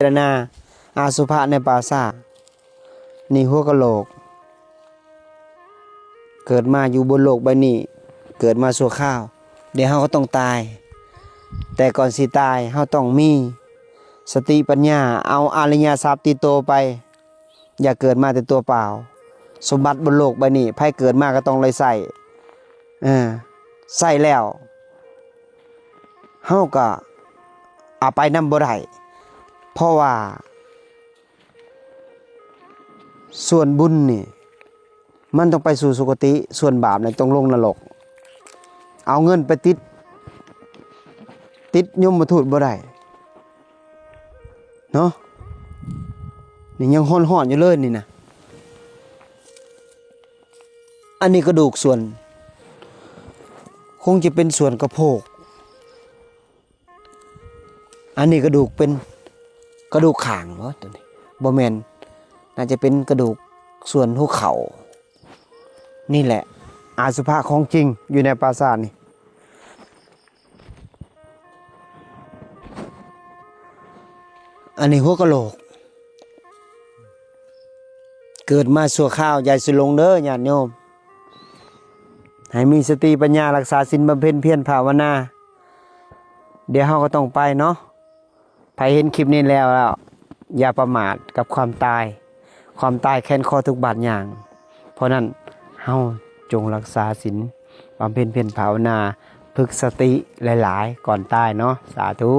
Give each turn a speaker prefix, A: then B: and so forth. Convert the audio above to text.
A: จารณาอาสุภะในปราสาทนี่หัวกะโหลกเกิดมาอยู่บนโลกใบนี้เกิดมาชั่วข้าวเดี๋ยวเฮาก็ต้องตายแต่ก่อนสิตายเฮาต้องมีสติปัญญาเอาอริยทรัพย์ติดตัวไปอย่าเกิดมาแต่ตัวเปล่าสมบัติบนโลกใบนี้ไผเกิดมาก็ต้องเลยใส่ใส่แล้วเฮาก็เอาไปนำบ่ได้เพราะว่าส่วนบุญนี่มันต้องไปสู่สุคติส่วนบาปเนี่ยต้องลงนรกเอาเงินไปติดยมทูตบ่ได้เนาะนี่ยังห่อนๆอยู่เลยนี่นะอันนี้กระดูกส่วนคงจะเป็นส่วนกระโพกอันนี้กระดูกเป็นกระดูกข่างเนาะตัวนี้บ่แม่นน่าจะเป็นกระดูกส่วนหัวเข่านี่แหละอาสุภะของจริงอยู่ในปราสาทนี่อันนี้หัวกะโหลกเกิดมาชั่วข้าวใหญ่สิลงเด้อญาติโยมให้มีสติปัญญารักษาศีลบำเพ็ญเพียรภาวนาเดี๋ยวเฮาก็ต้องไปเนาะใครเห็นคลิปนี้แล้วอย่าประมาทกับความตายแค้นคอทุกบาดอย่างเพราะนั้นเฮาจงรักษาศีลบำเพ็ญเพียรภาวนาฝึกสติหลายๆก่อนตายเนาะสาธุ